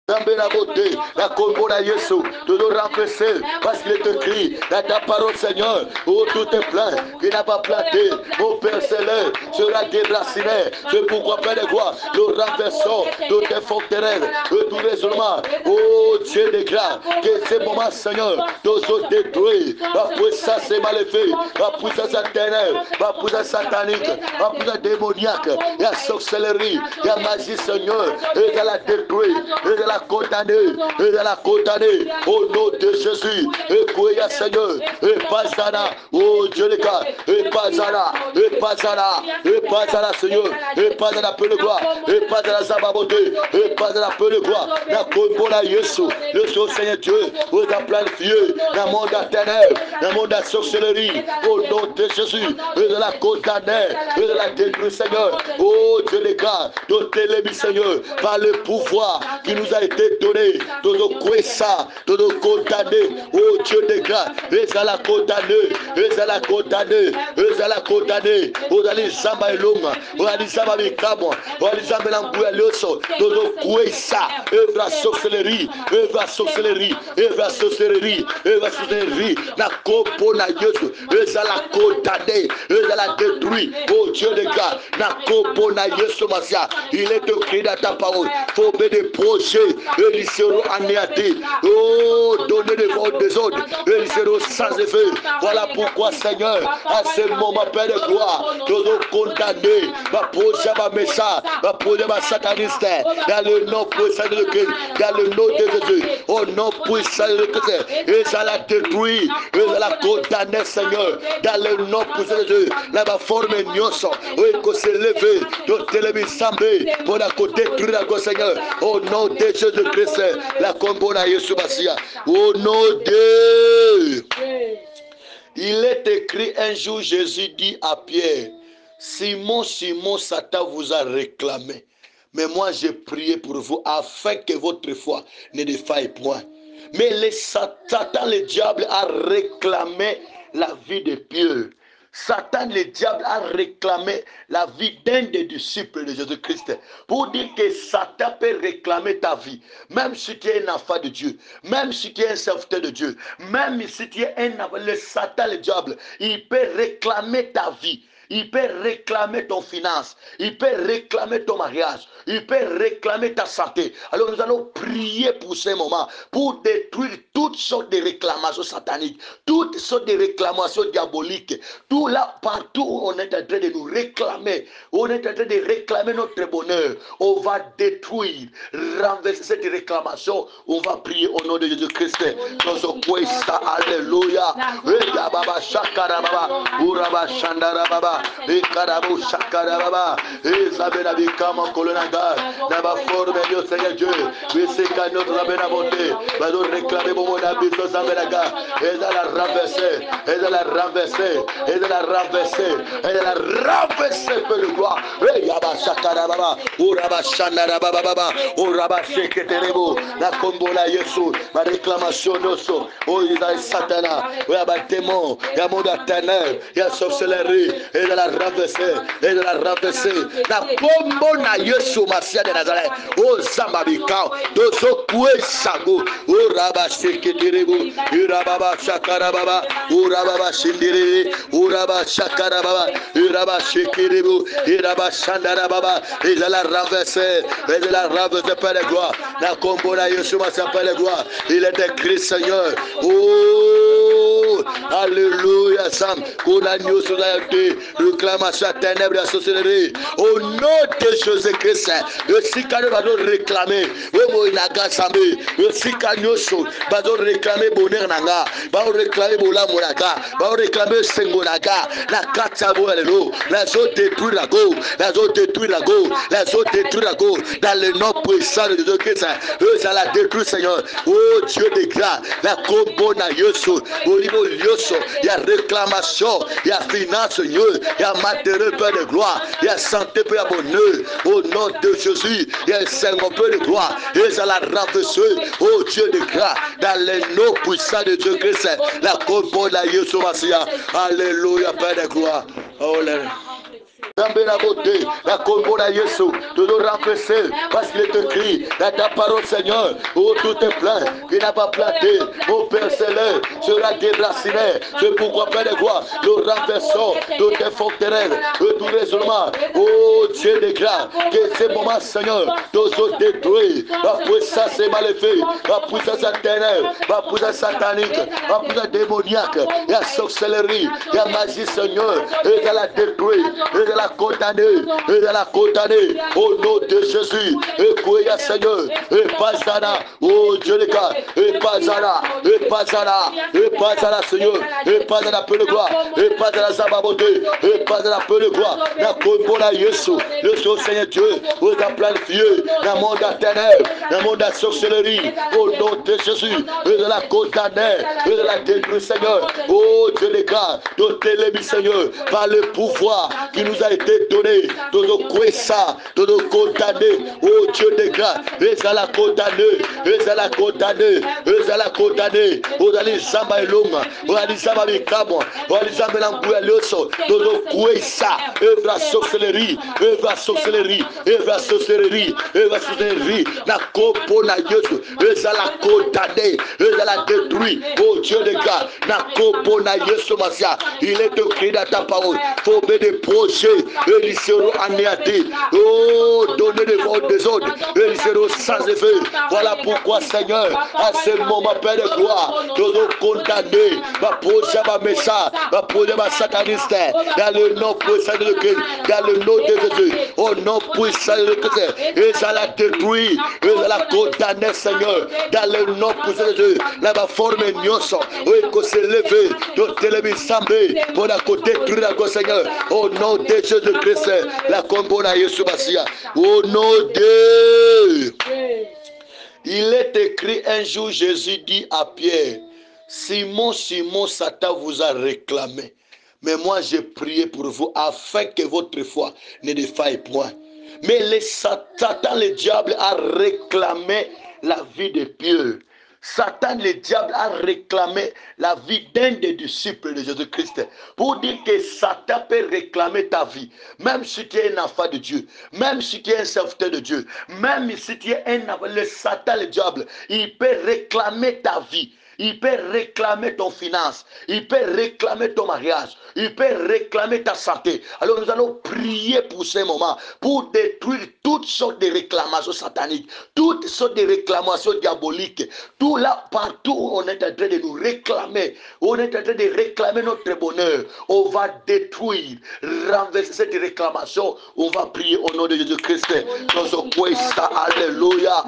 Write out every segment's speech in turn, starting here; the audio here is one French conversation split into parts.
Zambé la beauté, la combo la Yesu, de nous renverser, parce qu'il est écrit dans ta parole, Seigneur, où tout est plein, qui n'a pas planté, mon Père Céleste sera déraciné. C'est pourquoi, Père de gloire, nous renversons toutes les forteresses, tout raisonnement. Oh Dieu de grâce, que ce moment, Seigneur, nous ont détruit la puissance maléfique, la puissance éternelle, la puissance satanique, la puissance démoniaque, la sorcellerie, la magie, Seigneur, et de la détruire, et de la condamner, et de la condamner, au nom de Jésus, et Kouya, Seigneur, et Pazana, oh Dieu de grâce, et Pazana, et Pazana, et Pazana, Seigneur, et Pazana, peu de gloire, et Pazana, Sababoté, et Pazana, peu de gloire, la Combola Yesu, le Seigneur Dieu, vous a planifié dans le monde éternel, dans le monde de la sorcellerie, au nom de Jésus, et de la condamner, et de la détruire, Seigneur, oh Dieu de grâce, de t'élever, Seigneur, par le pouvoir qui nous a été donné, de nous couer ça, de nous condamner, oh Dieu de grâce, et ça la condamner, et ça la condamner, et ça la condamner, oh allez Zamba et Longa, oh allez Zamba et Kamo, oh allez Zamba et Loso, de nous couer ça, œuvre la sorcellerie, œuvre la sorcellerie, œuvre la sorcellerie, œuvre la sorcellerie, la compo na Yesu, et ça la condamner, et ça la détruire, oh Dieu de grâce, la compo na Yesu Masia, il est écrit dans ta parole, faut mettre des projets, et ils seront anéantis, oh donner des ordres, et ils seront sans effet. Voilà pourquoi, Seigneur, à ce moment, Père de gloire, nous nous condamner, ma projet, ma message, ma projet, ma sataniste, dans le nom puissant de Christ, dans le nom de Jésus, au nom puissant de Christ, et ça la détruit, et ça la condamner, Seigneur, dans le nom puissant de Jésus, la forme nyoso, oui, qu'on s'est levé, de télévision, pour la côté détruire la Seigneur, au nom de Jésus-Christ, la combo na Yesu Masia, au nom de. Il est écrit un jour, Jésus dit à Pierre, Simon, Simon, Satan vous a réclamé. Mais moi, j'ai prié pour vous afin que votre foi ne défaille point. Mais Satan, le diable, a réclamé la vie de Pierre. Satan, le diable, a réclamé la vie d'un des disciples de Jésus-Christ. Pour dire que Satan peut réclamer ta vie. Même si tu es un enfant de Dieu. Même si tu es un serviteur de Dieu. Même si tu es le Satan, le diable, il peut réclamer ta vie. Il peut réclamer ton finance. Il peut réclamer ton mariage. Il peut réclamer ta santé. Alors nous allons prier pour ce moment. Pour détruire toutes sortes de réclamations sataniques. Toutes sortes de réclamations diaboliques. Tout là, partout où on est en train de nous réclamer. On est en train de réclamer notre bonheur. On va détruire, renverser cette réclamation. On va prier au nom de Jésus-Christ. Alléluia. Et Karabou Shakarababa, et Zabena Bikama Kolonaga, Naba forme Dieu Seigneur Dieu, mais c'est qu'à notre Zabena Bonté, va nous réclamer mon habit sur Zabenaga, et de la renverser, et de la renverser, et de la renverser, et de la renverser, peu de gloire, et Yaba Shakarababa, Uraba Shandarababa, Uraba Sheketerebo, la Kombola Yesu, ma réclamation d'osso, oh Isaïe Satana, il y a un démon, il y a un monde éternel, il y a sorcellerie, et de la renverser, et de la renverser. La combo na Yesu Masia de Nazareth. Oh Zambabika, dozo kwe sago. Oh Rabashe Keterebo, Urababa Shakarababa, Urababa Shindiri, Uraba Shakarababa, Uraba Shekerebo, Uraba Shandarababa, et de la renverser, et de la renverser par les gloires. La combo na Yesu Masia par les gloires. Il est écrit, Seigneur. Oh, Alléluia, Sam. Qu'on a nous sur la réclamation à ténèbres et à sorcellerie. Au nom de Jésus-Christ, le Sikano va nous réclamer. Le Sikano va nous réclamer bonheur nanga, va nous réclamer bola monaga, va nous réclamer sengonaga, la katsabo alelo, la zone détruire la go, la zone détruire la go, la zone détruire la go, dans le nom puissant de Jésus-Christ, eux ça la détruit Seigneur. Oh Dieu de grâce, la combo na Yesu, au niveau Yoso, il y a réclamation, il y a finance, il y a matériel, Père de gloire, il y a santé, Père de bonheur, au nom de Jésus, il y a un Seigneur, Père de gloire, et ça la renverser, oh Dieu de grâce, dans les noms puissants de Dieu Christ, la combo na Yesu Masia, alléluia, Père de gloire, oh là. Zambé la beauté, la combo la Yesu, de nous renverser, parce qu'il est écrit dans ta parole, Seigneur, où tout est plein, qui n'a pas planté, mon Père Céleste sera déraciné. C'est pourquoi, Père de gloire, nous renversons toutes les forteresses, tout raisonnement. Oh Dieu de grâce, que ce moment, Seigneur, nous ont détruit la puissance maléfique, la puissance éternelle, la puissance satanique, la puissance démoniaque, la sorcellerie, la magie, Seigneur, et de la détruire, et de la condamner, et de la condamner, au nom de Jésus, et quoi, Seigneur, et pas ça, oh Dieu de grâce, et pas ça, et pas ça, et pas ça, Seigneur, et pas ça, peu de gloire, et pas ça, sababoté, et pas ça, peu de gloire, la combo la Yesu, le Seigneur Dieu, vous a planifié, dans le monde éternel, dans le monde de la sorcellerie, au nom de Jésus, et de la condamner, et de la détruire, Seigneur, oh Dieu de grâce, de t'élever, Seigneur, par le pouvoir qui nous a été donné, de nous couer ça, de nous condamner, oh Dieu de grâce, et à la condamner, et à la condamner, et à la condamner, oh allez Zamba et Longa, oh allez Zamba et Cabo, oh allez Zamba et Loso, de nous couer ça, et la sorcellerie, et la sorcellerie, et la sorcellerie, et la sorcellerie, la compo na Yesu, et à la condamner, et à la détruire, oh Dieu de grâce, la compo na Yesu Masia, il est écrit dans ta parole, former des projets, et ils seront anéantis, oh donner des ordres, et ils seront sans effet. Voilà pourquoi, Seigneur, à ce moment, Père de gloire, nous nous condamner, ma projet, ma message, ma projet, ma sataniste, dans le nom puissant de Christ, dans le nom de Jésus, au nom puissant de Christ, et ça la détruit, et ça la condamner, Seigneur, dans le nom puissant de Jésus, là ma forme nyoso, oui, que se lever, de télévisamber, pour la côté détruire la Seigneur, au nom de Jésus-Christ, la combo na Yesu Masia, au nom de. Il est écrit un jour, Jésus dit à Pierre, Simon, Simon, Satan vous a réclamé. Mais moi, j'ai prié pour vous afin que votre foi ne défaille point. Mais Satan, le diable, a réclamé la vie de Pierre. Satan, le diable, a réclamé la vie d'un des disciples de Jésus-Christ. Pour dire que Satan peut réclamer ta vie. Même si tu es un enfant de Dieu. Même si tu es un serviteur de Dieu. Même si tu es le Satan, le diable, il peut réclamer ta vie. Il peut réclamer ton finance. Il peut réclamer ton mariage. Il peut réclamer ta santé. Alors nous allons prier pour ce moment. Pour détruire toutes sortes de réclamations sataniques. Toutes sortes de réclamations diaboliques. Tout là, partout où on est en train de nous réclamer. On est en train de réclamer notre bonheur. On va détruire, renverser cette réclamation. On va prier au nom de Jésus-Christ. Alléluia.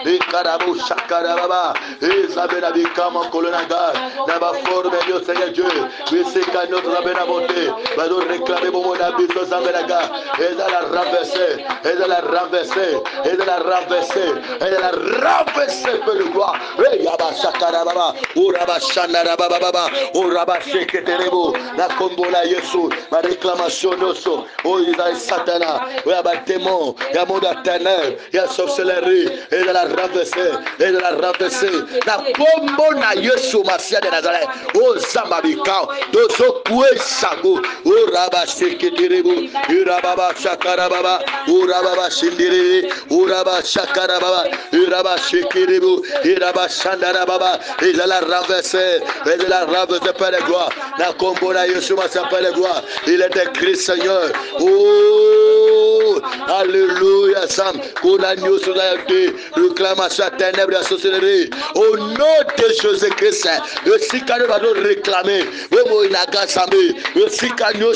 Et Karabou Shakarababa, et Zabena Bikama Kolonaga, Naba forme Dieu Seigneur Dieu, mais c'est qu'à notre Rabena Bonté, va nous réclamer mon abisso Zabenaga, et de la renverser, et de la renverser, et de la renverser, et de la renverser, peu de gloire, et Yaba Shakarababa, Uraba Shandarababa, Uraba Sheketerebo, la Combola Yesu, ma réclamation d'osso, oh Isaïe Satana, il y a un démon, il y a mon ténèbres, il y a sorcellerie, et de la renverser, et de la renverser. La combo na Yesu Masia de Nazareth. Oh Zambabika, dozo kwe sago. Oh Rabashe Keterebo, Urababa Shakarababa, Urababa Shindiri, Uraba Shakarababa, Uraba Shekerebo, Uraba Shandarababa, et de la renverser, et de la renverser par les gloires. La combo na Yesu Masia par les gloires. Il est écrit, Seigneur. Oh, Alléluia, Sam. Qu'on a nous sur la terre. Réclamation à ténèbres et à sorcellerie. Au nom de Jésus-Christ, le Sikano va nous réclamer. Le Sikano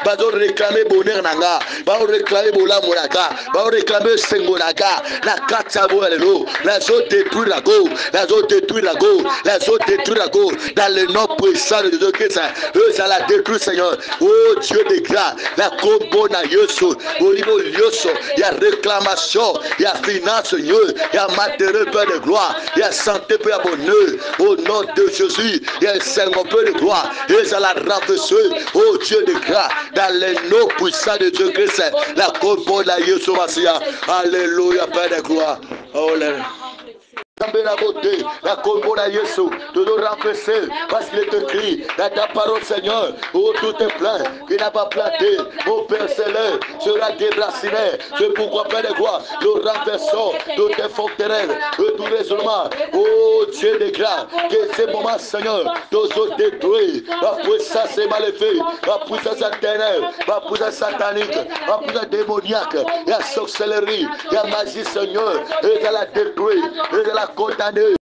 va nous réclamer bonheur nanga. Va nous réclamer bola monaka. Va nous réclamer sengonaka. La katsabo alléluia. La zone détruit la go. La zone détruit la go. La zone détruit la go. Dans le nom puissant de Jésus-Christ, eux ça la détruit, Seigneur. Oh Dieu de grâce, la combo na Yesu. Au niveau Yesu, il y a réclamation, il y a finance, il y a matériel, Père de gloire, il y a santé, Père de bonheur. Au nom de Jésus, il y a un Seigneur, Père de gloire. Et ça la renverser, oh Dieu de grâce, dans les noms puissants de Dieu Christ, la combo na Yesu Masia. Alléluia, Père de gloire. Oh, la beauté, la combo de Jésus, tout nous renverser, parce qu'il est écrit dans ta parole, Seigneur, où tout est plein, qui n'a pas planté, mon Père Céleste sera déraciné. C'est pourquoi, Père de gloire, nous renversons toutes les forteresses, tout raisonnement. Oh Dieu de grâce, que ce moment, Seigneur, tous autres détruits, la puissance est mal faite, la puissance éternelle, la puissance satanique, la puissance démoniaque, la sorcellerie, la magie, Seigneur, et de la détruire, et de la condamner.